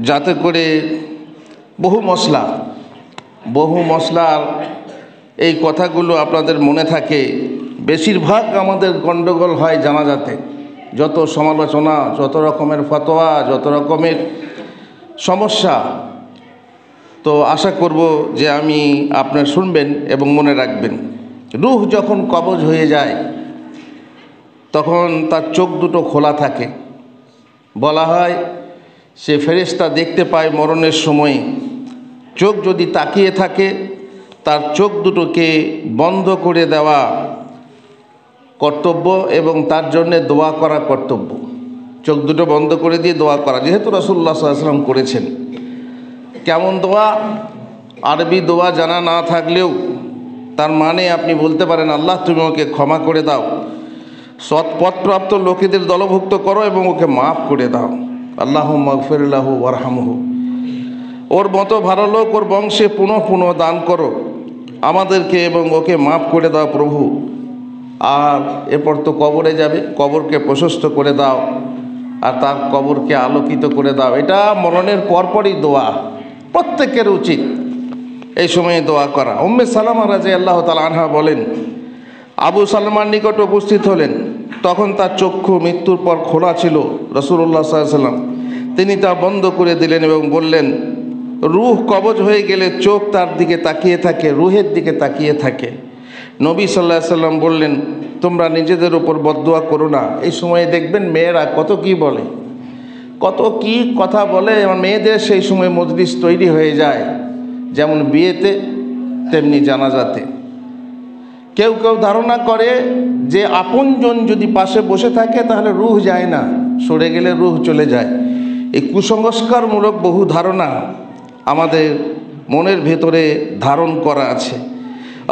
যাতে করে বহু মশলার এই কথাগুলো আপনাদের মনে থাকে। বেশিরভাগ আমাদের গণ্ডগোল হয় জানাজাতে, যত সমালোচনা, যত রকমের ফতোয়া, যত রকমের সমস্যা। তো আশা করব যে আপনার শুনবেন এবং মনে রাখবেন। রূহ যখন কবজ হয়ে যায় তখন তার চোখ দুটো খোলা থাকে। বলা হয় সে ফেরেশতা দেখতে পায় মরণের সময়। চোখ যদি তাকিয়ে থাকে তার চোখ দুটোকে বন্ধ করে দেওয়া কর্তব্য এবং তার জন্যে দোয়া করা কর্তব্য। চোখ দুটো বন্ধ করে দিয়ে দোয়া করা, যেহেতু রাসূলুল্লাহ সাল্লাল্লাহু আলাইহি ওয়াসাল্লাম করেছেন। কেমন দোয়া? আরবি দোয়া জানা না থাকলেও তার মানে আপনি বলতে পারেন, আল্লাহ তুমি ওকে ক্ষমা করে দাও, সৎপথপ্রাপ্ত লোকেদের দলভুক্ত করো এবং ওকে মাফ করে দাও। আল্লাহুম্মা গফির লাহু ওয়ারহামহু। ওর মতো ভালো লোক ওর বংশে পুনঃ পুনঃ দান করো আমাদেরকে এবং ওকে মাফ করে দাও প্রভু। আর এরপর তো কবরে যাবে, কবরকে প্রশস্ত করে দাও আর তার কবরকে আলোকিত করে দাও। এটা মরণের পরপরই দোয়া, প্রত্যেকের উচিত এই সময়ে দোয়া করা। উম্মে সালামা রাদিয়াল্লাহু তাআলা আনহা বলেন, আবু সালমার নিকট উপস্থিত হলেন, তখন তার চক্ষু মৃত্যুর পর খোলা ছিল। রাসূলুল্লাহ সাল্লাল্লাহু আলাইহি ওয়াসাল্লাম তিনি তা বন্ধ করে দিলেন এবং বললেন, রূহ কবজ হয়ে গেলে চোখ তার দিকে তাকিয়ে থাকে, রূহের দিকে তাকিয়ে থাকে। নবী সাল্লাল্লাহু আলাইহি ওয়াসাল্লাম বললেন, তোমরা নিজেদের উপর বদদোয়া করো না। এই সময়ে দেখবেন মেয়েরা কত কি বলে, কত কি কথা বলে। মেয়েদের সেই সময় মজলিস তৈরি হয়ে যায়, যেমন বিয়েতে তেমনি জানাজাতে। কেউ কেউ ধারণা করে যে আপনজন যদি পাশে বসে থাকে তাহলে রূহ যায় না, সরে গেলে রূহ চলে যায়। এই কুসংস্কারমূলক বহু ধারণা আমাদের মনের ভেতরে ধারণ করা আছে।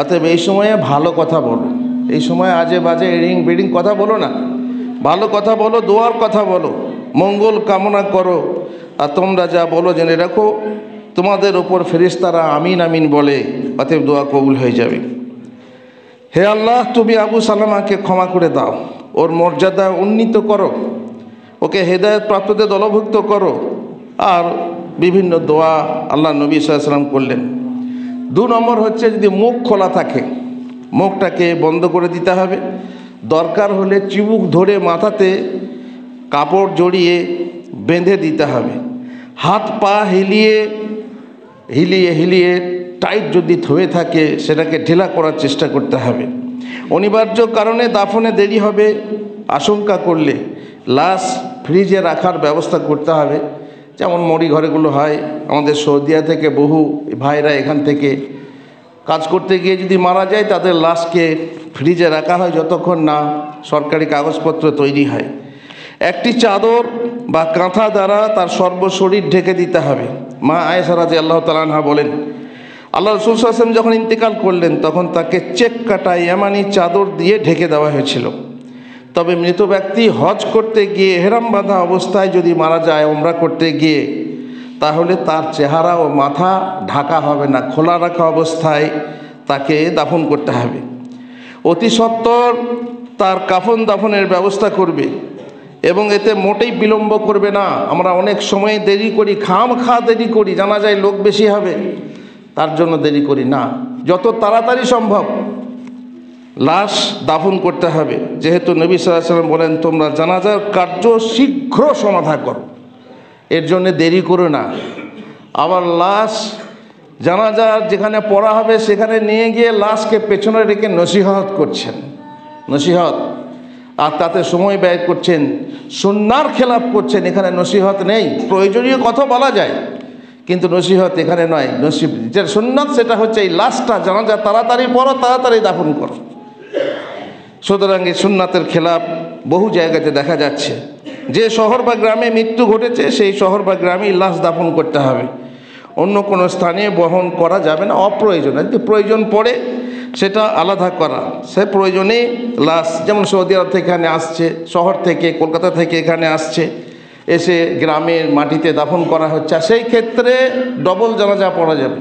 অতএব এই সময়ে ভালো কথা বলো, এই সময় আজে বাজে এডিং বেডিং কথা বলো না, ভালো কথা বলো, দোয়ার কথা বলো, মঙ্গল কামনা করো। আর তোমরা যা বলো জেনে রাখো তোমাদের ওপর ফেরেশতারা আমিন আমিন বলে, অতএব দোয়া কবুল হয়ে যাবে। হে আল্লাহ, তুমি আবু সালামাকে ক্ষমা করে দাও, ওর মর্যাদা উন্নীত করো, ওকে হেদায়েত প্রাপ্তদের দলভুক্ত করো। আর বিভিন্ন দোয়া আল্লাহ নবী সাল্লাল্লাহু আলাইহি ওয়াসাল্লাম করলেন। 2 নম্বর হচ্ছে, যদি মুখ খোলা থাকে মুখটাকে বন্ধ করে দিতে হবে। দরকার হলে চিবুক ধরে মাথাতে কাপড় জড়িয়ে বেঁধে দিতে হবে। হাত পা হিলিয়ে হিলিয়ে টাইট যদি হয়ে থাকে সেটাকে ঢিলা করার চেষ্টা করতে হবে। অনিবার্য কারণে দাফনে দেরি হবে আশঙ্কা করলে লাশ ফ্রিজে রাখার ব্যবস্থা করতে হবে। যেমন মরি ঘরেগুলো হয়, আমাদের সৌদিয়া থেকে বহু ভাইরা এখান থেকে কাজ করতে গিয়ে যদি মারা যায় তাদের লাশকে ফ্রিজে রাখা হয় যতক্ষণ না সরকারি কাগজপত্র তৈরি হয়। একটি চাদর বা কাঁথা দ্বারা তার সর্বশরীর ঢেকে দিতে হবে। মা আয়েশা রাদিয়াল্লাহু তাআলা আনহা বলেন, আল্লাহ রাসূল সাল্লাল্লাহু আলাইহি ওয়াসাল্লাম যখন ইন্তেকাল করলেন তখন তাকে চেক কাটা ইয়ামানি চাদর দিয়ে ঢেকে দেওয়া হয়েছিল। তবে মৃত ব্যক্তি হজ করতে গিয়ে এহরাম বাঁধা অবস্থায় যদি মারা যায় ওমরা করতে গিয়ে, তাহলে তার চেহারা ও মাথা ঢাকা হবে না, খোলা রাখা অবস্থায় তাকে দাফন করতে হবে। অতি সত্বর তার কাফন দাফনের ব্যবস্থা করবে এবং এতে মোটেই বিলম্ব করবে না। আমরা অনেক সময় দেরি করি, খামখা দেরি করি, জানা যায় লোক বেশি হবে তার জন্য দেরি করি না। যত তাড়াতাড়ি সম্ভব লাশ দাফন করতে হবে, যেহেতু নবী সাল্লাল্লাহু আলাইহি ওয়াসাল্লাম বলেন, তোমরা জানাজার কার্য শীঘ্র সমাধা করো, এর জন্য দেরি করো না। আবার লাশ জানাজার যেখানে পড়া হবে সেখানে নিয়ে গিয়ে লাশকে পেছনে রেখে নসিহত করছেন, নসিহত, আর তাতে সময় ব্যয় করছেন, সুন্নাহর খেলাফ করছেন। এখানে নসিহত নেই, প্রয়োজনীয় কথা বলা যায় কিন্তু নসিহত এখানে নয়। যেটা সুন্নাত সেটা হচ্ছে এই লাশটা জানাজা তাড়াতাড়ি পড়ো, তাড়াতাড়ি দাফন করো। সুতরাং এই সুন্নাতের খেলাফ বহু জায়গাতে দেখা যাচ্ছে। যে শহর বা গ্রামে মৃত্যু ঘটেছে সেই শহর বা গ্রামেই লাশ দাফন করতে হবে, অন্য কোনো স্থানে বহন করা যাবে না অপ্রয়োজনে। যদি প্রয়োজন পড়ে সেটা আলাদা করা, সে প্রয়োজনে লাশ, যেমন সৌদি আরব থেকে এখানে আসছে, শহর থেকে কলকাতা থেকে এখানে আসছে, এসে গ্রামের মাটিতে দাফন করা হচ্ছে, সেই ক্ষেত্রে ডবল জানাজা পড়া যাবে।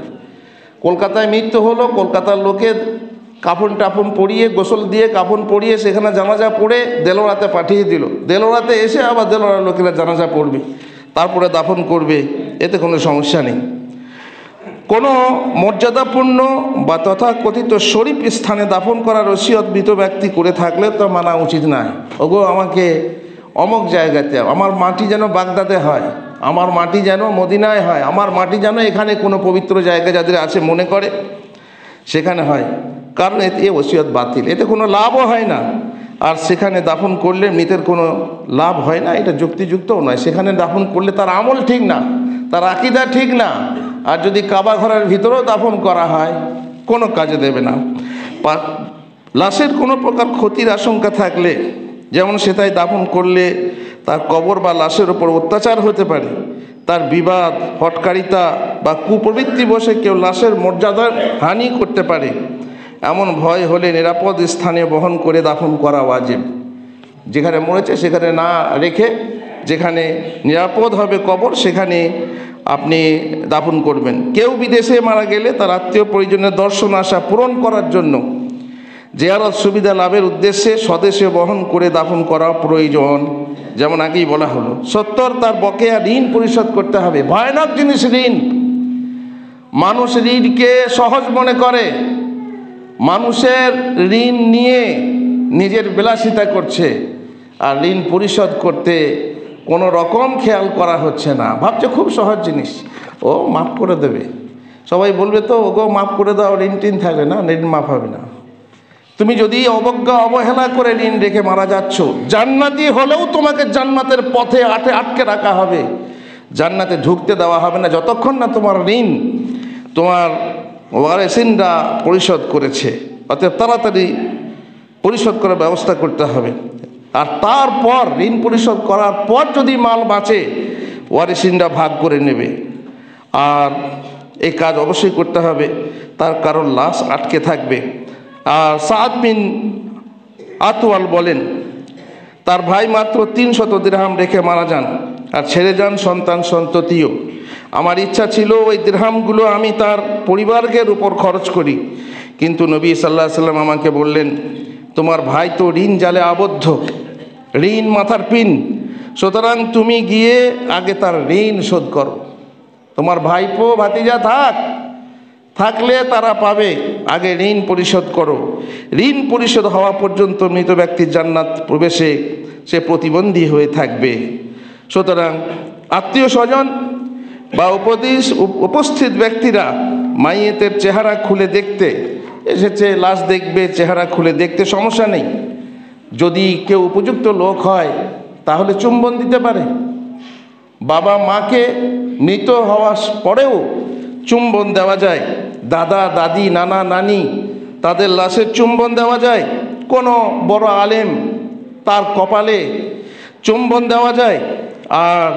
কলকাতায় মৃত্যু হলো, কলকাতার লোকের কাফন টাফন পরিয়ে, গোসল দিয়ে কাফন পরিয়ে সেখানে জানাজা পড়ে দেলোরাতে পাঠিয়ে দিল, দেলোরাতে এসে আবার দেলোরার লোকেরা জানাজা পড়বে, তারপরে দাফন করবে, এতে কোনো সমস্যা নেই। কোনো মর্যাদাপূর্ণ বা তথাকথিত শরীফ স্থানে দাফন করার ওসিয়ত মৃত ব্যক্তি করে থাকলে তো মানা উচিত নয়। ওগো আমাকে অমুক জায়গাতে, আমার মাটি যেন বাগদাদে হয়, আমার মাটি যেন মদিনায় হয়, আমার মাটি যেন এখানে কোনো পবিত্র জায়গা যাদের আছে মনে করে সেখানে হয়, কারণ এতে ওসিয়ত বাতিল, এতে কোনো লাভও হয় না। আর সেখানে দাফন করলে মৃতের কোনো লাভ হয় না, এটা যুক্তিযুক্তও নয়। সেখানে দাফন করলে তার আমল ঠিক না, তার আকীদা ঠিক না। আর যদি কাবা ঘরের ভিতরেও দাফন করা হয় কোনো কাজে দেবে না। লাশের কোনো প্রকার ক্ষতির আশঙ্কা থাকলে, যেমন সেটাই দাফন করলে তার কবর বা লাশের ওপর অত্যাচার হতে পারে, তার বিবাদ, হটকারিতা বা কুপ্রবৃত্তি বসে কেউ লাশের মর্যাদার হানি করতে পারে, এমন ভয় হলে নিরাপদ স্থানে বহন করে দাফন করা ওয়াজিব। যেখানে মরেছে সেখানে না রেখে যেখানে নিরাপদ হবে কবর সেখানে আপনি দাফন করবেন। কেউ বিদেশে মারা গেলে তার আত্মীয় পরিজনের দর্শন আশা পূরণ করার জন্য জিয়ারত সুবিধা লাভের উদ্দেশ্যে স্বদেশে বহন করে দাফন করা প্রয়োজন। যেমন আগেই বলা হলো, 70 তার বকেয়া ঋণ পরিশোধ করতে হবে। ভয়ানক জিনিস ঋণ। মানুষ ঋণকে সহজ মনে করে, মানুষের ঋণ নিয়ে নিজের বিলাসিতা করছে, আর ঋণ পরিশোধ করতে কোনো রকম খেয়াল করা হচ্ছে না। ভাবছে খুব সহজ জিনিস, ও মাফ করে দেবে। সবাই বলবে তো ওগো মাফ করে দাও, ঋণ টিন থাকলে না, ঋণ মাফ হবে না। তুমি যদি অবজ্ঞা অবহেলা করে ঋণ রেখে মারা যাচ্ছ, জান্নাতি হলেও তোমাকে জান্নাতের পথে আটকে রাখা হবে, জান্নাতে ঢুকতে দেওয়া হবে না যতক্ষণ না তোমার ঋণ তোমার ওয়ারিসিনরা পরিশোধ করেছে। অতএব তাড়াতাড়ি পরিশোধ করার ব্যবস্থা করতে হবে। আর তারপর ঋণ পরিশোধ করার পর যদি মাল বাঁচে ওয়ারিসিনরা ভাগ করে নেবে। আর এই কাজ অবশ্যই করতে হবে, তার কারণ লাশ আটকে থাকবে। আর সাদ বিন আতওয়াল বলেন, তার ভাই মাত্র 300 দিরহাম রেখে মারা যান আর ছেড়ে যান সন্তান সন্ততিও। আমার ইচ্ছা ছিল ওই দিরহামগুলো আমি তার পরিবারের উপর খরচ করি, কিন্তু নবী সাল্লাল্লাহু আলাইহি সাল্লাম আমাকে বললেন, তোমার ভাই তো ঋণ জালে আবদ্ধ, ঋণ মাথার পিন, সুতরাং তুমি গিয়ে আগে তার ঋণ শোধ করো। তোমার ভাইপো ভাতিজা থাকলে তারা পাবে, আগে ঋণ পরিশোধ করো। ঋণ পরিশোধ হওয়া পর্যন্ত মৃত ব্যক্তির জান্নাত প্রবেশে সে প্রতিবন্ধী হয়ে থাকবে। সুতরাং আত্মীয় স্বজন বা উপস্থিত ব্যক্তিরা মাইয়েতের চেহারা খুলে দেখতে এসেছে, লাশ দেখবে, চেহারা খুলে দেখতে সমস্যা নেই। যদি কেউ উপযুক্ত লোক হয় তাহলে চুম্বন দিতে পারে। বাবা মাকে মৃত হওয়ার পরেও চুম্বন দেওয়া যায়, দাদা দাদি নানা নানি তাদের লাশের চুম্বন দেওয়া যায়, কোনো বড় আলেম তার কপালে চুম্বন দেওয়া যায়। আর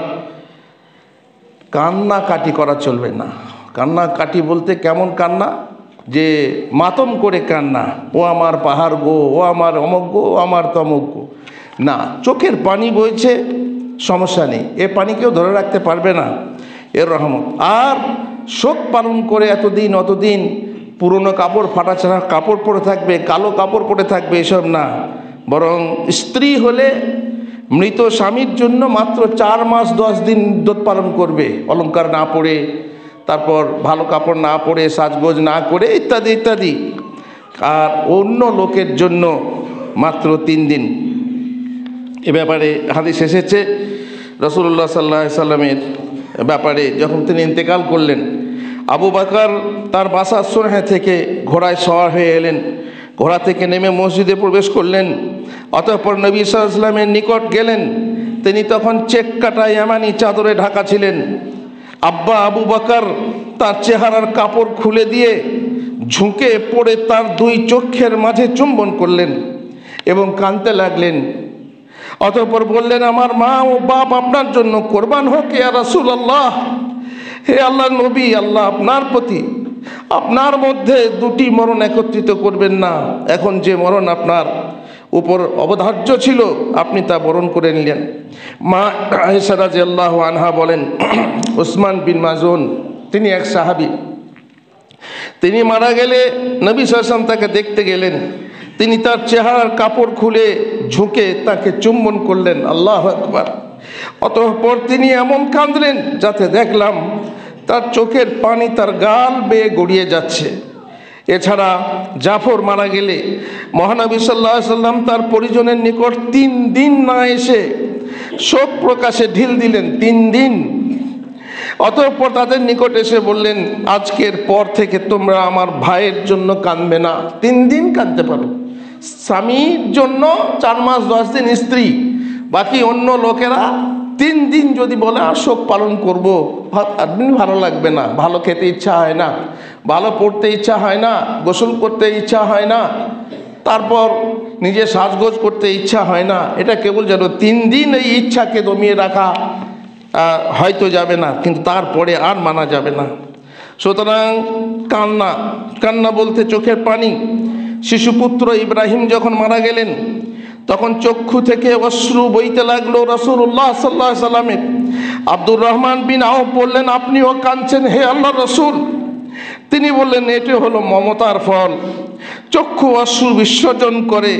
কান্নাকাটি করা চলবে না। কান্নাকাটি বলতে কেমন কান্না, যে মাতম করে কান্না, ও আমার পাহাড় গো, ও আমার অমুক গো, ও আমার তমুক গো, না। চোখের পানি বইছে, সমস্যা নেই, এ পানি কেউ ধরে রাখতে পারবে না, এর রহমত। আর শোক পালন করে অতদিন পুরনো কাপড়, ফাটাছাড়া কাপড় পরে থাকবে, কালো কাপড় পরে থাকবে, এসব না। বরং স্ত্রী হলে মৃত স্বামীর জন্য মাত্র 4 মাস 10 দিন ইদ্যত পালন করবে, অলংকার না পরে, তারপর ভালো কাপড় না পরে, সাজগোজ না করে, ইত্যাদি ইত্যাদি। আর অন্য লোকের জন্য মাত্র 3 দিন। এ ব্যাপারে হাদিস এসেছে, রাসূলুল্লাহ সাল্লাল্লাহু আলাইহি সাল্লামের ব্যাপারে যখন তিনি ইন্তেকাল করলেন, আবু বকর তার বাসা সুরহে থেকে ঘোড়ায় সওয়ার হয়ে এলেন, ঘোড়া থেকে নেমে মসজিদে প্রবেশ করলেন। অতঃপর নবী সাল্লাল্লাহু আলাইহি ওয়াসাল্লামের নিকট গেলেন। তিনি তখন চেক কাটা ইয়ামানি চাদরে ঢাকা ছিলেন। আব্বা আবু বকর তার চেহারার কাপড় খুলে দিয়ে ঝুঁকে পড়ে তার 2 চোখের মাঝে চুম্বন করলেন এবং কাঁদতে লাগলেন। অতঃপর বললেন, আমার মা ও বাপ আপনার জন্য কোরবান হোক ইয়া রাসূলুল্লাহ। হে আল্লাহর নবী, আল্লাহ আপনার প্রতি, আপনার মধ্যে 2টি মরণ একত্রিত করবেন না। এখন যে মরণ আপনার উপর অবধার্য ছিল আপনি তা বরণ করে নিলেন। মা আয়েশা রাদিয়াল্লাহু আনহা বলেন, উসমান বিন মাজুন তিনি এক সাহাবী, তিনি মারা গেলে নবী সাল্লাল্লাহু আলাইহি ওয়াসাল্লাম তাকে দেখতে গেলেন। তিনি তার চেহারার কাপড় খুলে ঝুঁকে তাকে চুম্বন করলেন। আল্লাহু আকবার। অতঃপর তিনি এমন কাঁদলেন যাতে দেখলাম তার চোখের পানি তার গাল বেয়ে গড়িয়ে যাচ্ছে। এছাড়া জাফর মারা গেলে মহানবী সাল্লাল্লাহু আলাইহি সাল্লাম তার পরিজনের নিকট 3 দিন না এসে শোক প্রকাশে ঢিল দিলেন, 3 দিন। অতঃপর তাদের নিকট এসে বললেন, আজকের পর থেকে তোমরা আমার ভাইয়ের জন্য কাঁদবে না, 3 দিন কাঁদতে পারো। স্বামীর জন্য 4 মাস 10 দিন স্ত্রী, বাকি অন্য লোকেরা 3 দিন যদি বলে আর শোক পালন করবো, ভালো লাগবে না, ভালো খেতে ইচ্ছা হয় না, ভালো পড়তে ইচ্ছা হয় না, গোসল করতে ইচ্ছা হয় না, তারপর নিজে সাজগোজ করতে ইচ্ছা হয় না। এটা কেবল যেন 3 দিন এই ইচ্ছাকে দমিয়ে রাখা হয়তো যাবে না, কিন্তু তারপরে আর মানা যাবে না। সুতরাং কান্না বলতে চোখের পানি। শিশুপুত্র ইব্রাহিম যখন মারা গেলেন তখন চক্ষু থেকে অশ্রু বইতে লাগলো রাসূলুল্লাহ সাল্লাল্লাহু আলাইহি সাল্লামের। আব্দুর রহমান বিন আওফ বললেন, আপনিও কাঁদছেন হে আল্লাহর রাসূল? তিনি বললেন, এটি হলো মমতার ফল। চক্ষু অশ্রু বিসর্জন করে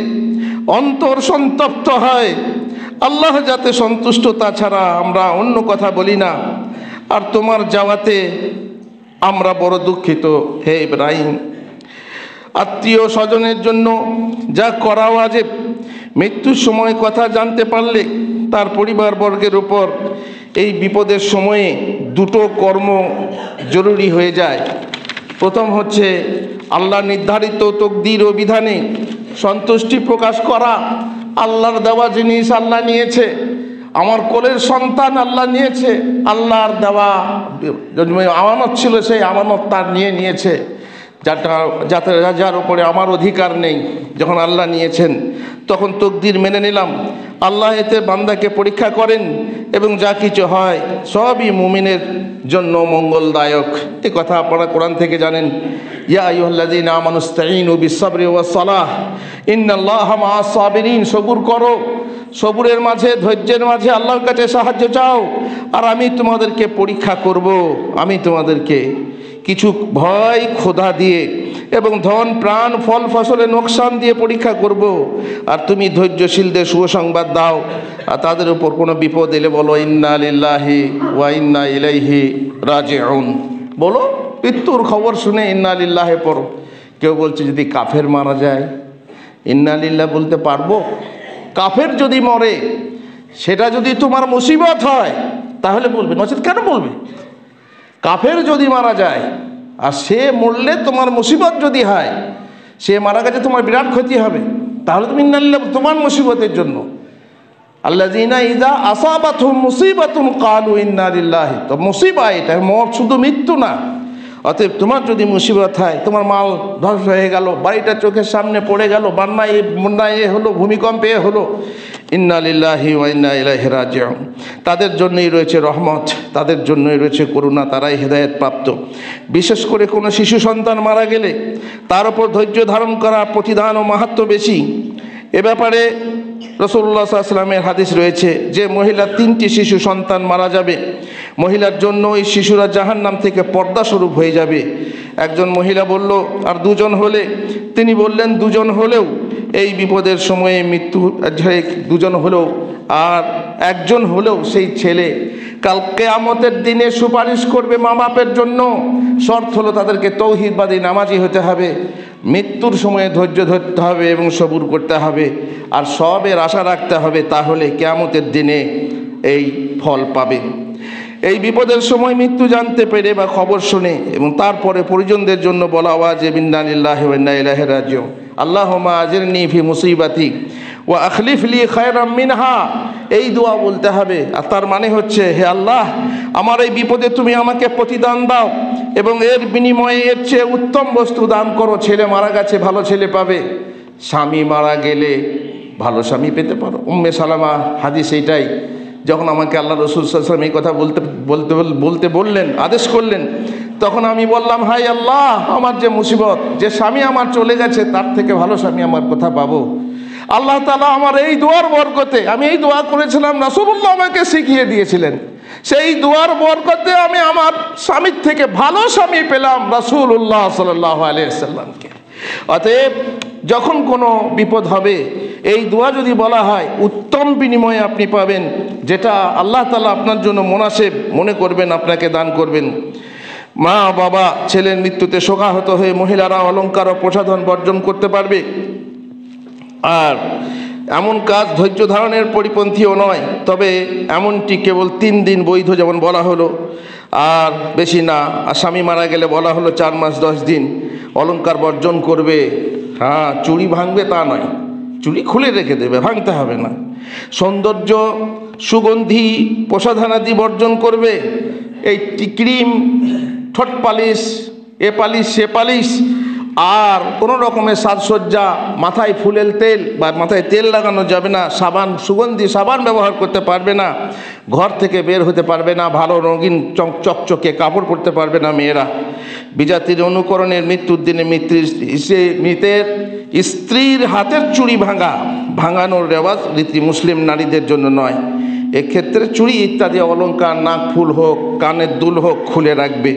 অন্তর সন্তপ্ত হয়, আল্লাহ যাতে সন্তুষ্ট, তাছাড়া আমরা অন্য কথা বলি না। আর তোমার যাওয়াতে আমরা বড় দুঃখিত হে ইব্রাহিম। আত্মীয় স্বজনের জন্য যা করা ওয়াজিব, মৃত্যুর সময় কথা জানতে পারলে তার পরিবারবর্গের উপর এই বিপদের সময়ে 2টো কর্ম জরুরি হয়ে যায়। প্রথম হচ্ছে আল্লাহ নির্ধারিত তকদির ও বিধানে সন্তুষ্টি প্রকাশ করা। আল্লাহর দেওয়া জিনিস আল্লাহ নিয়েছে, আমার কোলের সন্তান আল্লাহ নিয়েছে, আল্লাহর দেওয়া আমানত ছিল, সেই আমানত তার নিয়েছে, যার উপরে আমার অধিকার নেই। যখন আল্লাহ নিয়েছেন তখন তকদির মেনে নিলাম। আল্লাহ এতে বান্দাকে পরীক্ষা করেন এবং যা কিছু হয় সবই মুমিনের জন্য মঙ্গলদায়ক। এ কথা আপনারা কোরআন থেকে জানেন। ইয়া আইয়ুহাল্লাযীনা আমানুস্তাঈনু বিস-সাবরি ওয়াস-সালাহ ইন্নাল্লাহা মা'আস সাবিরিন। সবুর করো, সবুরের মাঝে, ধৈর্যের মাঝে আল্লাহর কাছে সাহায্য চাও, আর আমি তোমাদেরকে পরীক্ষা করব। আমি তোমাদেরকে কিছু ভয় ক্ষুধা দিয়ে এবং ধন প্রাণ ফল ফসলের নোকসান দিয়ে পরীক্ষা করব। আর তুমি ধৈর্যশীলদের সুসংবাদ দাও, আর তাদের উপর কোনো বিপদ এলে বলো ইন্না লিল্লাহি ওয়া ইন্না ইলাইহি রাজিউন। বলো, মৃত্যুর খবর শুনে ইন্না লিল্লাহি পড়ো। কেউ বলছে যদি কাফের মারা যায় ইন্না লিল্লাহ বলতে পারবো? কাফের যদি মরে সেটা যদি তোমার মুসিবত হয় তাহলে বলবে, নচেত কেন বলবে? কাফের যদি মারা যায় আর সে মরলে তোমার মুসিবত যদি হয়, সে মারা গেছে তোমার বিরাট ক্ষতি হবে, তাহলে তুমি ইন্না লিল্লাহ তোমার মুসিবতের জন্য। আল্লাযীনা ইযা আসাবাতহুম মুসিবাতুন ক্বালু ইন্না লিল্লাহি। তো মুসিবা এটা শুধু মৃত্যু না। অতএব তোমার যদি মুসিবত হয়, তোমার মাল ধ্বংস হয়ে গেল, বাড়িটা চোখের সামনে পড়ে গেল, বন্যায় হলো, ভূমিকম্পে হলো, ইন্না লিল্লাহি ওয়া ইন্না ইলাইহি রাজিউন। তাদের জন্যই রয়েছে রহমত, তাদের জন্যই রয়েছে করুণা, তারাই হেদায়েত প্রাপ্ত। বিশেষ করে কোনো শিশু সন্তান মারা গেলে তার উপর ধৈর্য ধারণ করা প্রতিদান ও মাহাত্ম্য বেশি। এ ব্যাপারে রাসূলুল্লাহ সাল্লাল্লাহু আলাইহি ওয়াসাল্লামের হাদিস রয়েছে যে মহিলা 3টি শিশু সন্তান মারা যাবে, মহিলার জন্য ওই শিশুরা জাহান্নাম থেকে পর্দা স্বরূপ হয়ে যাবে। একজন মহিলা বলল, আর 2জন হলে? তিনি বললেন, 2জন হলেও এই বিপদের সময়ে মৃত্যু, 2জন হলেও আর 1জন হলেও সেই ছেলে কাল কিয়ামতের দিনে সুপারিশ করবে মা বাপের জন্য। শর্ত হলো তাদেরকে তৌহিদবাদী নামাজি হতে হবে, মৃত্যুর সময়ে ধৈর্য ধরতে হবে এবং সবুর করতে হবে, আর সবের আশা রাখতে হবে, তাহলে কিয়ামতের দিনে এই ফল পাবে। এই বিপদের সময় মৃত্যু জানতে পেরে বা খবর শুনে এবং তারপরে পরিজনদের জন্য বলা ওয়াজিব ইন্না লিল্লাহি ওয়া ইন্না ইলাইহি রাজিউন। আল্লাহুম্মা আজিরনি ফি মুসিবাতি ওয়া আখলিফ লি খায়রাম মিনহা। এই দোয়া বলতে হবে। আর তার মানে হচ্ছে, হে আল্লাহ, আমার এই বিপদে তুমি আমাকে প্রতিদান দাও এবং এর বিনিময়ে এর চেয়ে উত্তম বস্তু দান করো। ছেলে মারা গেছে, ভালো ছেলে পাবে। স্বামী মারা গেলে ভালো স্বামী পেতে পারো। উম্মে সালামা হাদিস এইটাই। যখন আমাকে আল্লাহ রাসূল সাল্লাল্লাহু আলাইহি ওয়াসাল্লাম এই কথা বলতে বললেন, আদেশ করলেন, তখন আমি বললাম, হায় আল্লাহ, আমার যে মুসিবত, যে স্বামী আমার চলে গেছে তার থেকে ভালো স্বামী আমার কোথা পাবো? আল্লাহ তাআলা আমার এই দোয়ার বরকতে, আমি এই দোয়া করেছিলাম, রাসূলুল্লাহ আমাকে শিখিয়ে দিয়েছিলেন, সেই দোয়ার বরকতে আমি আমার স্বামীর থেকে ভালো স্বামী পেলাম, রাসূলুল্লাহ সাল্লাল্লাহু আলাইহি ওয়াসাল্লামকে। অতএব যখন কোনো বিপদ হবে এই দোয়া যদি বলা হয়, উত্তম বিনিময়ে আপনি পাবেন, যেটা আল্লাহ তাআলা আপনার জন্য মুনাসিব মনে করবেন, আপনাকে দান করবেন। মা বাবা ছেলের মৃত্যুতে শোকাহত হয়ে মহিলারা অলংকার ও প্রসাধন বর্জন করতে পারবে। আর এমন কাজ ধৈর্য ধারণের পরিপন্থীও নয়, তবে এমনটি কেবল 3 দিন বৈধ, যেমন বলা হলো, আর বেশি না। আর স্বামী মারা গেলে বলা হলো 4 মাস 10 দিন অলংকার বর্জন করবে। হ্যাঁ, চুড়ি ভাঙবে তা নয়, চুড়ি খুলে রেখে দেবে, ভাঙতে হবে না। সৌন্দর্য, সুগন্ধি, প্রসাধনাদি বর্জন করবে। এই ক্রিম, ঠোঁট পালিশ, এ পালিশ সে পালিশ, আর কোনো রকমের সাজসজ্জা, মাথায় ফুলের তেল বা মাথায় তেল লাগানো যাবে না, সাবান, সুগন্ধি সাবান ব্যবহার করতে পারবে না, ঘর থেকে বের হতে পারবে না, ভালো রঙিন চকচকে কাপড় পরতে পারবে না মেয়েরা। বিজাতির অনুকরণের মৃত্যুর দিনে মৃতের স্ত্রীর হাতের চুড়ি ভাঙানোর রেওয়াজ রীতি মুসলিম নারীদের জন্য নয়। এক্ষেত্রে চুড়ি ইত্যাদি অলংকার, নাক ফুল হোক, কানের দুল হোক, খুলে রাখবে।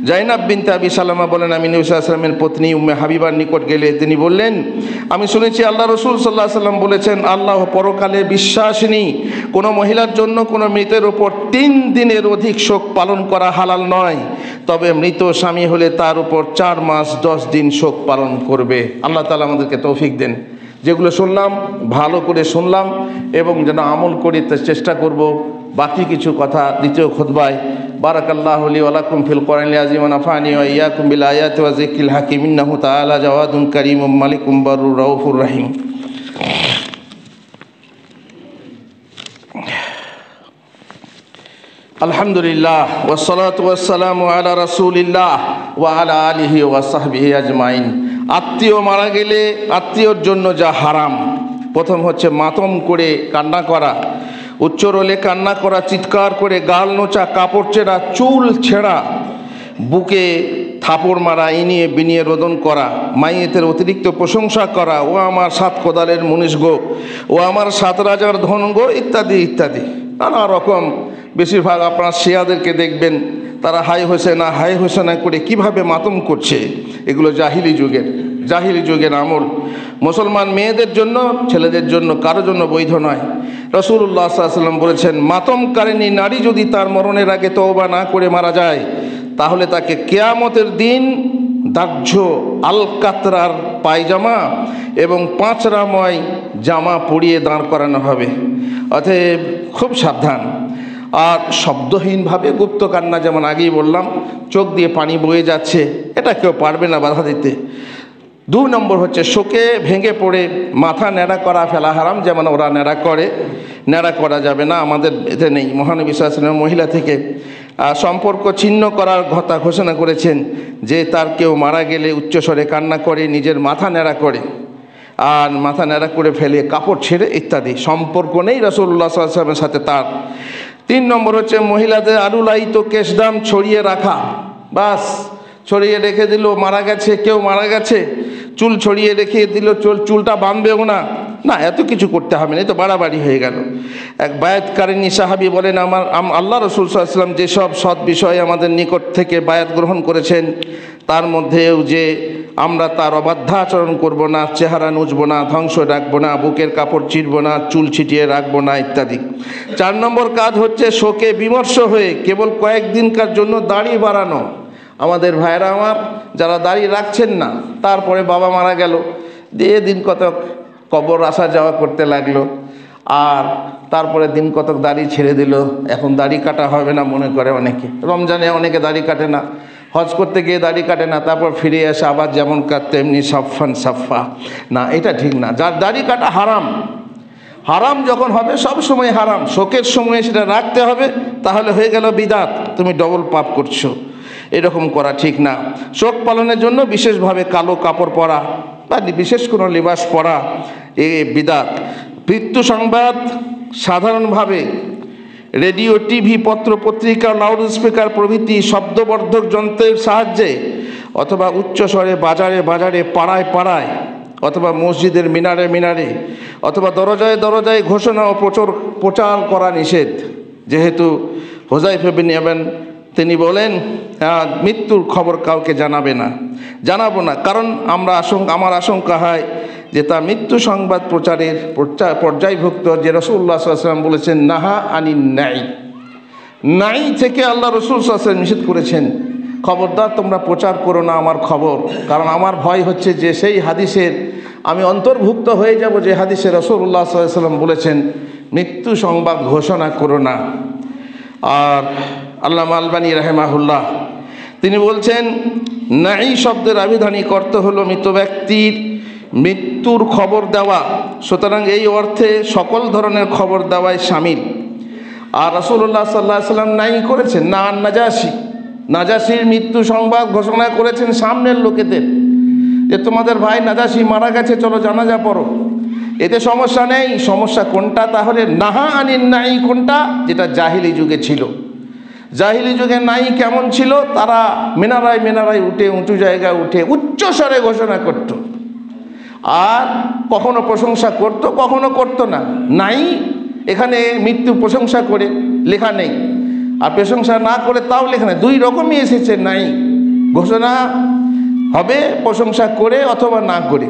জাইনাব বিনতে আবি সালামা বলেন, আমি নবী সাল্লাল্লাহু আলাইহি ওয়াসাল্লামের পত্নী উম্মে হাবিবার নিকট গেলে তিনি বললেন, আমি শুনেছি আল্লাহ রাসূল সাল্লাল্লাহু আলাইহি ওয়াসাল্লাম বলেছেন, আল্লাহ পরকালে বিশ্বাসিনী কোনো মহিলার জন্য কোনো মৃতের উপর 3 দিনের অধিক শোক পালন করা হালাল নয়, তবে মৃত স্বামী হলে তার উপর 4 মাস 10 দিন শোক পালন করবে। আল্লাহ তাআলা আমাদেরকে তৌফিক দেন। যেগুলো শুনলাম ভালো করে শুনলাম এবং যেন আমল করি চেষ্টা করব। বাকি কিছু কথা দ্বিতীয় খুতবায়। বারাকাল্লাহু লি ওয়া লাকুম ফিল কোরআনিল আযীম ওয়া নাফা'নি ওয়া ইয়্যাকুম বিল আয়াতি ওয়া যিকরিল হাকীম। ইন্নাহু তাআলা জাওয়াদুন কারীমুম মালিকুম বারুর রাউফুর রহিম। আলহামদুলিল্লাহ ওয়াসসালাতু ওয়াসসালামু আলা রাসূলিল্লাহ ওয়া আলা আলিহি ওয়া সাহবিহি আজমাইন। আত্মীয় মারা গেলে আত্মীয়র জন্য যা হারাম, প্রথম হচ্ছে মাতম করে কান্না করা, উচ্চরোলে কান্না করা, চিৎকার করে গাল নোচা, কাপড় ছেঁড়া, চুল ছেঁড়া, বুকে থাপড় মারা, ইনিয়ে বিনিয়ে রোদন করা, মাইয়েতের অতিরিক্ত প্রশংসা করা, ও আমার 7 কোদালের মুনিশ গো, ও আমার 7 রাজার ধন গো, ইত্যাদি ইত্যাদি নানা রকম। বেশিরভাগ আপনার শিয়াদেরকে দেখবেন তারা হাই হোসেনা করে কিভাবে মাতম করছে। এগুলো জাহিলি যুগের আমল। মুসলমান মেয়েদের জন্য, ছেলেদের জন্য, কারো জন্য বৈধ নয়। রাসূলুল্লাহ সাল্লাল্লাহু আলাইহি ওয়াসাল্লাম বলেছেন, মাতমকারিণী নারী যদি তার মরণের আগে তওবা না করে মারা যায়, তাহলে তাকে কিয়ামতের দিন দাহ্য আলকাতরার পায়জামা এবং 5 রাময় জামা পরিয়ে দাঁড় করানো হবে। অতএব খুব সাবধান। আর শব্দহীনভাবে গুপ্ত কান্না, যেমন আগেই বললাম, চোখ দিয়ে পানি বয়ে যাচ্ছে, এটা কেউ পারবে না বাধা দিতে। 2 নম্বর হচ্ছে শোকে ভেঙে পড়ে মাথা ন্যাড়া করা ফেলা হারাম, যেমন ওরা ন্যাড়া করা যাবে না, আমাদের এতে নেই। মহানবী সাল্লাল্লাহু আলাইহি ওয়াসাল্লাম মহিলা থেকে সম্পর্ক ছিন্ন করার কথা ঘোষণা করেছেন, যে তার কেউ মারা গেলে উচ্চস্বরে কান্না করে, নিজের মাথা ন্যাড়া করে, আর মাথা ন্যাড়া করে ফেলে, কাপড় ছেড়ে ইত্যাদি, সম্পর্ক নেই রাসূলুল্লাহ সাল্লাল্লাহু আলাইহি ওয়াসাল্লামের সাথে তার। 3 নম্বর হচ্ছে মহিলাদের আলুলায়িত কেশদাম ছড়িয়ে রাখা, বাস ছড়িয়ে রেখে দিল, কেউ মারা গেছে, চুল ছড়িয়ে রেখে দিল, চুলটা বাঁধবেও না, এত কিছু করতে হবে না, তো বাড়াবাড়ি হয়ে গেল। এক বায়াতকারিনী সাহাবী বলেন, আল্লাহ রাসূল সাল্লাল্লাহু আলাইহি ওয়াসাল্লাম যেসব সৎ বিষয়ে আমাদের নিকট থেকে বায়াত গ্রহণ করেছেন, তার মধ্যেও যে আমরা তার অবাধ্যাচরণ করব না, চেহারা নুচব না, ধ্বংস রাখবো না, বুকের কাপড় চিরব না, চুল ছিটিয়ে রাখবো না ইত্যাদি। 4 নম্বর কাজ হচ্ছে শোকে বিমর্ষ হয়ে কেবল কয়েকদিনকার জন্য দাড়ি বাড়ানো। আমাদের ভাইরা আমার যারা দাড়ি রাখছেন না, তারপরে বাবা মারা গেল, দিয়ে দিন কতক কবর আসা যাওয়া করতে লাগলো, আর তারপরে দিন কতক দাড়ি ছেড়ে দিল, এখন দাড়ি কাটা হবে না মনে করে অনেকে। রমজানে অনেকে দাড়ি কাটে না, হজ করতে গিয়ে দাড়ি কাটে না, তারপর ফিরে এসে আবার যেমন কাটতে এমনি সাফা না, এটা ঠিক না। যার দাড়ি কাটা হারাম যখন হবে, সব সময় হারাম, শোকের সময় সেটা রাখতে হবে, তাহলে হয়ে গেল বিদাত, তুমি ডবল পাপ করছো, এরকম করা ঠিক না। শোক পালনের জন্য বিশেষভাবে কালো কাপড় পরা বা বিশেষ কোনো লিবাস পরা এ বিদাত। মৃত্যু সংবাদ সাধারণভাবে রেডিও, টিভি, পত্র পত্রিকা, লাউড স্পিকার প্রভৃতি শব্দবর্ধক যন্ত্রের সাহায্যে অথবা উচ্চস্বরে বাজারে পাড়ায় অথবা মসজিদের মিনারে অথবা দরজায় ঘোষণা ও প্রচার করা নিষেধ। যেহেতু হুযায়ফা বিন ইয়ামান তিনি বলেন মৃত্যুর খবর কাউকে জানাবো না, কারণ আমার আশঙ্কা হয় যে তা মৃত্যু সংবাদ প্রচারের পর্যায়ভুক্ত। যে রাসূলুল্লাহ সাল্লাল্লাহু আলাইহি ওয়াসাল্লাম বলেছেন নাহা আনিন নাই থেকে আল্লাহ রাসূল সাল্লাল্লাহু আলাইহি ওয়াসাল্লাম নিষেধ করেছেন, খবরদার তোমরা প্রচার করো না আমার খবর, কারণ আমার ভয় হচ্ছে যে সেই হাদিসের আমি অন্তর্ভুক্ত হয়ে যাব যে হাদিসে রাসূলুল্লাহ সাল্লাল্লাহু আলাইহি ওয়াসাল্লাম বলেছেন মৃত্যু সংবাদ ঘোষণা করো না। আর আল্লামা আলবানী রাহিমাহুল্লাহ তিনি বলছেন নাই শব্দের আবিধানিক অর্থ হলো মৃত ব্যক্তির মৃত্যুর খবর দেওয়া, সুতরাং এই অর্থে সকল ধরনের খবর দেওয়াই শামিল। আর রাসূলুল্লাহ সাল্লাল্লাহু আলাইহি ওয়াসাল্লাম নাই করেছেন না নাজাশির মৃত্যু সংবাদ ঘোষণা করেছেন সামনের লোকেদের যে তোমাদের ভাই নাজাশি মারা গেছে, চলো জানাজা পড়ো, এতে সমস্যা নেই। সমস্যা কোনটা? তাহলে নাহা আনিন নাই কোনটা? যেটা জাহিলি যুগে ছিল। জাহিলি যুগে নাই কেমন ছিল? তারা মিনারায় উঠে উঁচু জায়গায় উঠে উচ্চ স্বরে ঘোষণা করত, আর কখনো প্রশংসা করত কখনো করত না। নাই এখানে মৃত্যু প্রশংসা করে লেখা নেই, আর প্রশংসা না করে তাও লেখা নেই, দুই রকমই এসেছে। নাই ঘোষণা হবে প্রশংসা করে অথবা না করে।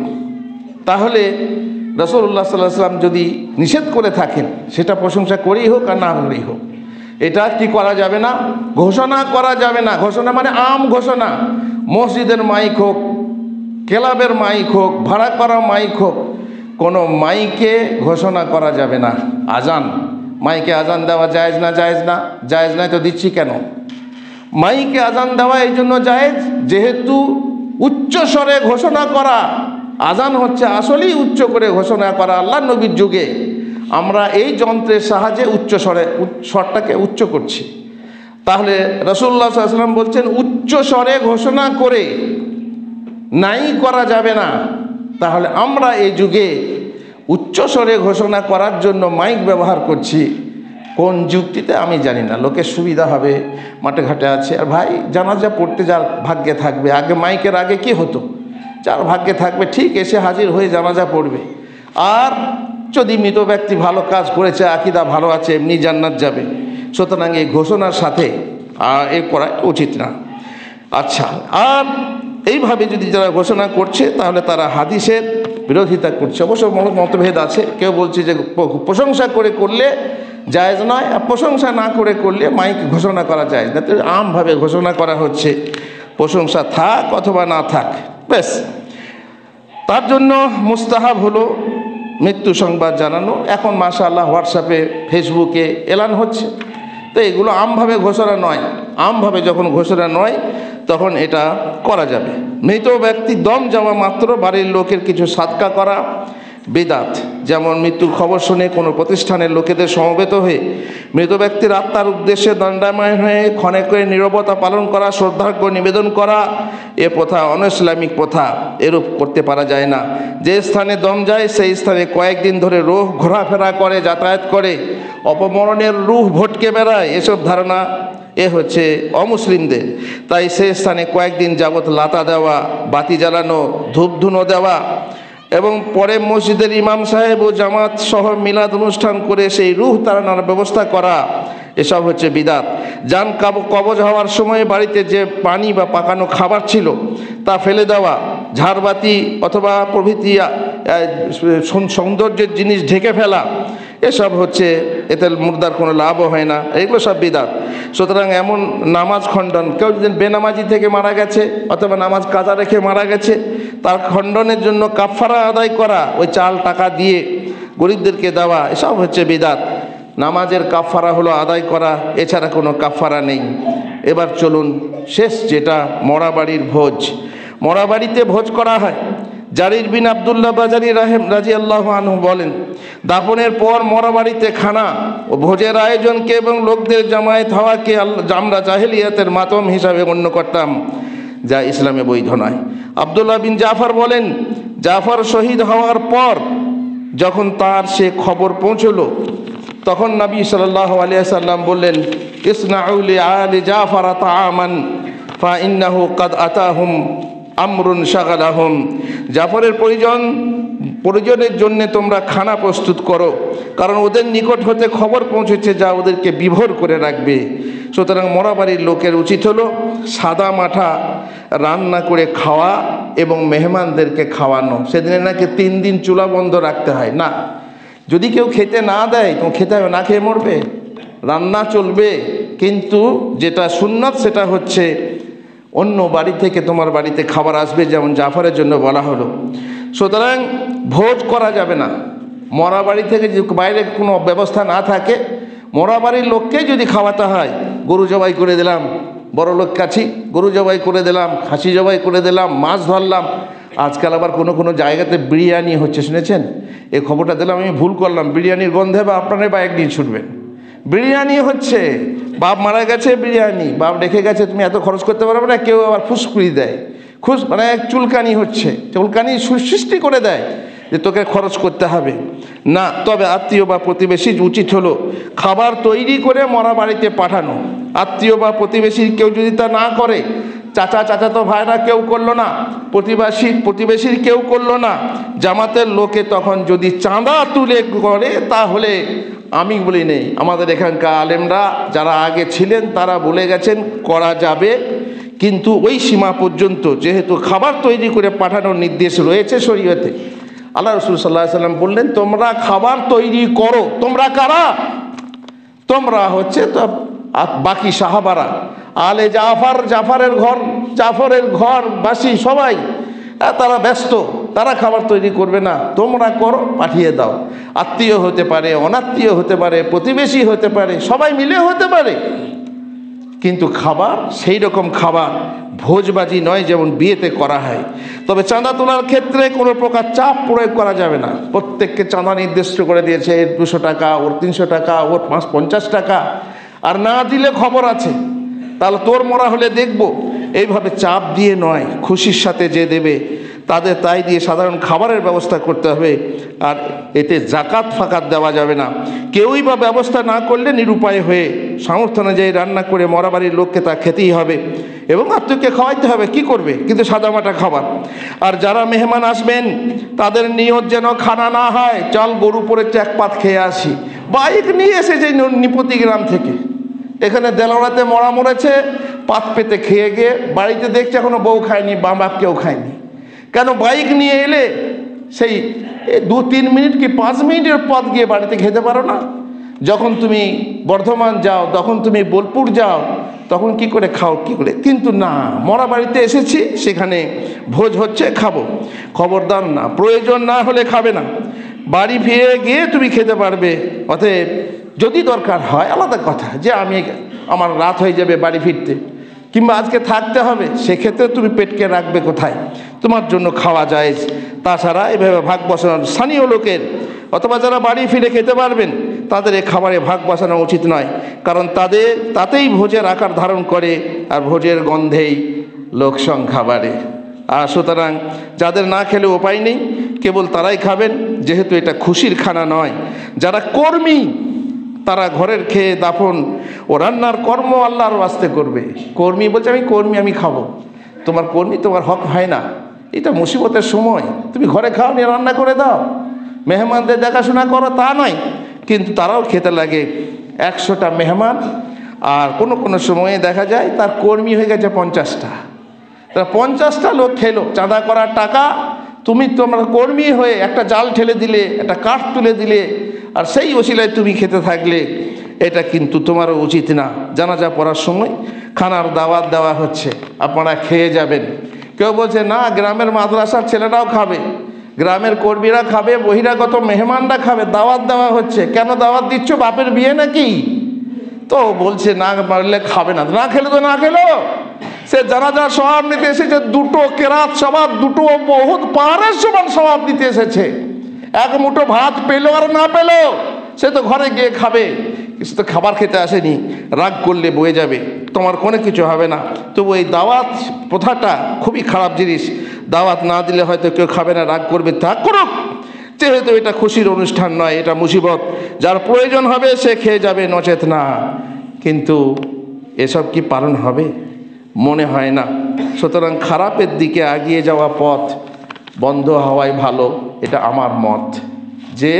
তাহলে রাসূলুল্লাহ সাল্লাল্লাহু আলাইহি ওয়াসাল্লাম যদি নিষেধ করে থাকেন সেটা প্রশংসা করেই হোক আর না করেই হোক, এটা কি করা যাবে না? ঘোষণা করা যাবে না। ঘোষণা মানে আম ঘোষণা, মসজিদের মাইক হোক, ক্লাবের মাইক হোক, ভাড়া করা মাইক হোক, কোনো মাইকে ঘোষণা করা যাবে না। আজান, মাইকে আজান দেওয়া জায়েজ না? জায়েজ নাই তো দিচ্ছি কেন? মাইকে আজান দেওয়া এই জন্য জায়েজ যেহেতু উচ্চ স্বরে ঘোষণা করা, আজান হচ্ছে আসলেই উচ্চ করে ঘোষণা করা। আল্লাহ নবীর যুগে আমরা এই যন্ত্রের সাহায্যে উচ্চ স্বরটাকে উচ্চ করছি। তাহলে রাসূলুল্লাহ সাল্লাল্লাহু আলাইহি ওয়াসাল্লাম বলছেন উচ্চ স্বরে ঘোষণা করে নাই করা যাবে না। তাহলে আমরা এই যুগে উচ্চ স্বরে ঘোষণা করার জন্য মাইক ব্যবহার করছি, কোন যুক্তিতে আমি জানি না। লোকের সুবিধা হবে, মাঠে ঘাটে আছে। আর ভাই জানাজা পড়তে যার ভাগ্যে থাকবে, আগে মাইকের আগে কি হতো, যার ভাগ্যে থাকবে ঠিক এসে হাজির হয়ে জানাজা পড়বে। আর যদি মৃত ব্যক্তি ভালো কাজ করেছে, আকীদা ভালো আছে, এমনি জান্নাত যাবে। সুতরাং এই ঘোষণার সাথে এ করা উচিত না। আচ্ছা, আর এইভাবে যদি যারা ঘোষণা করছে তাহলে তারা হাদিসের বিরোধিতা করছে। অবশ্য মতভেদ আছে, কেউ বলছে যে প্রশংসা করে করলে জায়েজ নয়, আর প্রশংসা না করে করলে মাইক ঘোষণা করা যায় না। তো আমভাবে ঘোষণা করা হচ্ছে প্রশংসা থাক অথবা না থাক, ব্যাস। তার জন্য মুস্তাহাব হলো মৃত্যু সংবাদ জানানো। এখন মাশাআল্লাহ হোয়াটসঅ্যাপে ফেসবুকে এলান হচ্ছে, তো এগুলো আমভাবে ঘোষণা নয়। আমভাবে যখন ঘোষণা নয় তখন এটা করা যাবে। মৃত ব্যক্তি দম যাওয়া মাত্র বাড়ির লোকের কিছু সাদকা করা বিদআত। যেমন মৃত্যুর খবর শুনে কোনো প্রতিষ্ঠানের লোকেদের সমবেত হয়ে মৃত ব্যক্তির আত্মার উদ্দেশ্যে দণ্ডায়মান হয়ে ক্ষণে করে নীরবতা পালন করা, শ্রদ্ধার্ঘ্য নিবেদন করা, এ প্রথা অনইসলামিক প্রথা। এরূপ করতে পারা যায় না। যে স্থানে দম যায় সেই স্থানে কয়েকদিন ধরে রূহ ঘোরাফেরা করে, যাতায়াত করে, অপমরণের রূহ ভটকে বেড়ায়, এসব ধারণা হচ্ছে অমুসলিমদের। তাই সেই স্থানে কয়েকদিন যাবৎ লাতা দেওয়া, বাতি জ্বালানো, ধূপধুনো দেওয়া এবং পরে মসজিদের ইমাম সাহেব ও জামাত সহ মিলাদ অনুষ্ঠান করে সেই রূহ তাড়ানোর ব্যবস্থা করা, এসব হচ্ছে বিদআত। জান কবজ হওয়ার সময় বাড়িতে যে পানি বা পাকানো খাবার ছিল তা ফেলে দেওয়া, ঝাড়বাতি অথবা প্রভৃতি সৌন্দর্যের জিনিস ঢেকে ফেলা, এসব হচ্ছে, এতে মুর্দার কোনো লাভও হয় না, এগুলো সব বিদআত। সুতরাং এমন নামাজ খণ্ডন, কেউ যদি বেনামাজি থেকে মারা গেছে অথবা নামাজ কাজা রেখে মারা গেছে, তার খণ্ডনের জন্য কাফারা আদায় করা, ওই চাল টাকা দিয়ে গরিবদেরকে দেওয়া, এসব হচ্ছে বিদআত। নামাজের কাফারা হলো আদায় করা, এছাড়া কোনো কাফারা নেই। এবার চলুন শেষ যেটা, মরাবাড়ির ভোজ। মরাবাড়িতে ভোজ করা হয়। জারির বিন আব্দুল্লাহ বাজারি রাদিয়াল্লাহু আনহু বলেন, দাফনের পর মরাবাড়িতে খানা ও ভোজের আয়োজনকে এবং লোকদের জামায়াত হওয়াকে আমরা জাহেলিয়াতের মাতম হিসাবে গণ্য করতাম, যা ইসলামে বৈধ নয়। আব্দুল্লাহ বিন জাফর বলেন, জাফর শহীদ হওয়ার পর যখন তার সে খবর পৌঁছলো, তখন নবী সাল্লাল্লাহু আলাইহি সাল্লাম বললেন, ইসনাউ লি আলি জাফর তাআমান ফা ইন্নাহু কাদ আতাহুম আমরুন শাগালাহুম। জাফরের পরিজন পরিজনের জন্য তোমরা খানা প্রস্তুত করো, কারণ ওদের নিকট হতে খবর পৌঁছেছে যা ওদেরকে বিভোর করে রাখবে। সুতরাং মরা বাড়ির লোকের উচিত হলো সাদা মাঠা রান্না করে খাওয়া এবং মেহমানদেরকে খাওয়ানো। সেদিনে নাকি 3 দিন চুলা বন্ধ রাখতে হয় না। যদি কেউ খেতে না দেয় তো খেতে হবে, না খেয়ে মরবে, রান্না চলবে। কিন্তু যেটা সুন্নাত সেটা হচ্ছে অন্য বাড়ি থেকে তোমার বাড়িতে খাবার আসবে, যেমন জাফরের জন্য বলা হলো। সুতরাং ভোজ করা যাবে না। মরা বাড়ি থেকে যদি বাইরে কোনো ব্যবস্থা না থাকে, মরা বাড়ির লোককে যদি খাওয়াতে হয়, গরু জবাই করে দিলাম, বড় লোক কাছি গরু জবাই করে দিলাম, খাসি জবাই করে দিলাম, মাছ ধরলাম। আজকাল আবার কোনো জায়গাতে বিরিয়ানি হচ্ছে, শুনেছেন? এই খবরটা দিলাম, আমি ভুল করলাম, বিরিয়ানির গন্ধে বা আপনারাই বা একদিন ছুটবেন। বিরিয়ানি হচ্ছে, বাপ মারা গেছে বিরিয়ানি, বাপ রেখে গেছে, তুমি এত খরচ করতে পারবে না। কেউ আবার ফুসকুড়ি দেয়, মানে চুলকানি হচ্ছে, চুলকানি সৃষ্টি করে দেয় যে তোকে খরচ করতে হবে না। তবে আত্মীয় বা প্রতিবেশী উচিত হলো খাবার তৈরি করে মরা বাড়িতে পাঠানো। আত্মীয় বা প্রতিবেশী কেউ যদি তা না করে, চাচাতো ভাইরা কেউ করলো না, প্রতিবেশীর কেউ করলো না, জামাতের লোকে তখন যদি চাঁদা তুলে করে, তাহলে আমি বলি নেই, আমাদের এখানকার আলেমরা যারা আগে ছিলেন তারা বলে গেছেন করা যাবে, কিন্তু ওই সীমা পর্যন্ত। যেহেতু খাবার তৈরি করে পাঠানোর নির্দেশ রয়েছে শরীয়তে। আল্লাহ রাসূল সাল্লাল্লাহু আলাইহি ওয়াসাল্লাম বললেন, তোমরা খাবার তৈরি করো। তোমরা কারা? তোমরা হচ্ছে তো বাকি সাহাবারা, আলে জাফরের ঘর বাসী সবাই, তারা ব্যস্ত, তারা খাবার তৈরি করবে না, তোমরা করো, পাঠিয়ে দাও। আত্মীয় হতে পারে, অনাত্মীয় হতে পারে, প্রতিবেশী হতে পারে, সবাই মিলে হতে পারে, কিন্তু খাবার সেই রকম খাবার ভোজবাজি নয় যেমন বিয়েতে করা হয়। তবে চাঁদা তোলার ক্ষেত্রে কোনো প্রকার চাপ প্রয়োগ করা যাবে না। প্রত্যেককে চাঁদা নির্দিষ্ট করে দিয়েছে, এর 200 টাকা, ওর 300 টাকা, ওর 50 টাকা, আর না দিলে খবর আছে, তাহলে তোর মরা হলে দেখবো। এইভাবে চাপ দিয়ে নয়, খুশির সাথে যে দেবে তাদের তাই দিয়ে সাধারণ খাবারের ব্যবস্থা করতে হবে। আর এতে জাকাত ফাকাত দেওয়া যাবে না। কেউই বা ব্যবস্থা না করলে নিরুপায় হয়ে সামর্থ্য অনুযায়ী রান্না করে মরা বাড়ির লোককে তা খেতেই হবে এবং আত্মীয়কে খাওয়াইতে হবে। কি করবে? কিন্তু সাদামাটা খাবার। আর যারা মেহমান আসবেন তাদের নিয়ত যেন খানা না হয়, চল গরু পড়েছে এক পাত খেয়ে আসি, বাইক নিয়ে এসেছে নিপতি গ্রাম থেকে, এখানে দেলওড়াতে মরা মরেছে, পাত পেতে খেয়ে গিয়ে বাড়িতে দেখছে এখনো বউ খায়নি, বাপ কেউ খায়নি। কেন? বাইক নিয়ে এলে সেই 2-3 মিনিট কি 5 মিনিটের পথ গিয়ে বাড়িতে খেতে পারো না? যখন তুমি বর্ধমান যাও, তখন তুমি বোলপুর যাও, তখন কি করে খাও, কি করে? কিন্তু না, মরা বাড়িতে এসেছি, সেখানে ভোজ হচ্ছে, খাবো। খবরদার না, প্রয়োজন না হলে খাবে না, বাড়ি ফিরে গিয়ে তুমি খেতে পারবে। অতএব যদি দরকার হয় আলাদা কথা, যে আমার রাত হয়ে যাবে বাড়ি ফিরতে, কিংবা আজকে থাকতে হবে, সেক্ষেত্রে তুমি পেটকে রাখবে কোথায়? তোমার জন্য খাওয়া যায়। তাছাড়া এভাবে ভাগ বসানো স্থানীয় লোকের অথবা যারা বাড়ি ফিরে খেতে পারবেন তাদের এই খাবারে ভাগ বসানো উচিত নয়, কারণ তাতেই ভোজের আকার ধারণ করে, আর ভোজের গন্ধেই লোক সংখ্যা বাড়ে। আর সুতরাং যাদের না খেলে উপায় নেই, কেবল তারাই খাবেন, যেহেতু এটা খুশির খানা নয়। যারা কর্মী তারা ঘরের খেয়ে দাফন ও রান্নার কর্ম আল্লাহর ওয়াস্তে করবে। কর্মী বলছে আমি খাবো, তোমার কর্মী তোমার হক হয় না। এটা মুসিবতের সময়, তুমি ঘরে খাও, নিয়ে রান্না করে দাও, মেহমানদের দেখাশোনা করো, তা নয়। কিন্তু তারাও খেতে লাগে। 100টা মেহমান, আর কোনো সময়ে দেখা যায় তার কর্মী হয়ে গেছে 50টা। তারা 50টা লোক খেলো, চাঁদা করার টাকা তোমরা কর্মী হয়ে একটা জাল ঠেলে দিলে, একটা কাঠ তুলে দিলে, আর সেই ওসিলায় তুমি খেতে থাকলে, এটা কিন্তু তোমারও উচিত না। জানাজা পড়ার সময় খানার দাওয়াত দেওয়া হচ্ছে, আপনারা খেয়ে যাবেন। কেউ বলছে না, গ্রামের মাদ্রাসার ছেলেরাও খাবে, গ্রামের কর্মীরা খাবে, বহিরাগত মেহমানরা খাবে, দাওয়াত দেওয়া হচ্ছে। কেন দাওয়াত দিচ্ছ? বাপের বিয়ে নাকি? তো বলছে না পারলে খাবে না। না খেলে তো না খেলো। সে জানাজার সওয়াব নিতে এসেছে, 2টো কেরাত সওয়াব, 2টো বহুত পাহাড়ের সমান সওয়াব নিতে এসেছে। এক মুঠো ভাত পেলো আর না পেলো, সে তো ঘরে গিয়ে খাবে, সে তো খাবার খেতে আসেনি। রাগ করলে বয়ে যাবে, তোমার কোনো কিছু হবে না। তবু এই দাওয়াত প্রথাটা খুবই খারাপ জিনিস। দাওয়াত না দিলে হয়তো কেউ খাবে না, রাগ করবে, তা করুক, যেহেতু এটা খুশির অনুষ্ঠান নয়, এটা মুসিবত। যার প্রয়োজন হবে সে খেয়ে যাবে, নচেত না। কিন্তু এসব কি পালন হবে? মনে হয় না। সুতরাং খারাপের দিকে এগিয়ে যাওয়া পথ বন্ধ হওয়াই ভালো। এটা আমার মত, যে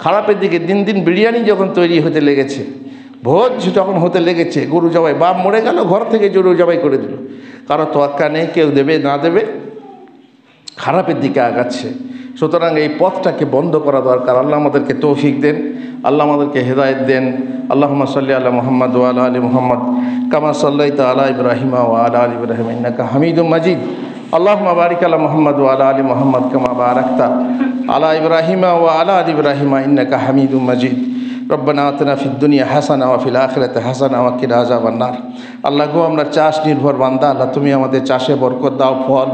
খারাপের দিকে দিন দিন বিরিয়ানি যখন তৈরি হতে লেগেছে, ভোজ যখন হতে লেগেছে, গরু জবাই, বাপ মরে গেল, ঘর থেকে গরু জবাই করে দিল, কারো তোয়াক্কা নেই, কেউ দেবে না দেবে, খারাপের দিকে আগাচ্ছে। সুতরাং এই পথটাকে বন্ধ করা দরকার। আল্লাহ আমাদেরকে তৌফিক দেন, আল্লাহ আমাদেরকে হেদায়েত দেন। আল্লাহুম্মা সাল্লি আলা মুহাম্মদ ওয়া আলা আলি মুহাম্মদ কামা সাল্লাইতা আলা ইব্রাহিম ওয়া আলা আলি ইব্রাহিম ইন্নাকা হামিদুম মাজিদ। আল্লাহুম্মা বারিক আলা মুহাম্মদ ওয়া আলা আলি মুহাম্মদ কামা বারাকতা আলা ইব্রাহিম ওয়া আলা আলি ইব্রাহিম ইন্নাকা হামিদুম মাজিদ। রব্বানা আতিনা ফিদ দুনিয়া হাসানা ওয়া ফিল আখিরাতি হাসানা ওয়া কিনা আযাবান নার। আল্লাহ গো, আমরা চাষ নির্ভর বান্দা, আল্লাহ তুমি আমাদের চাষে বরকত দাও, ফল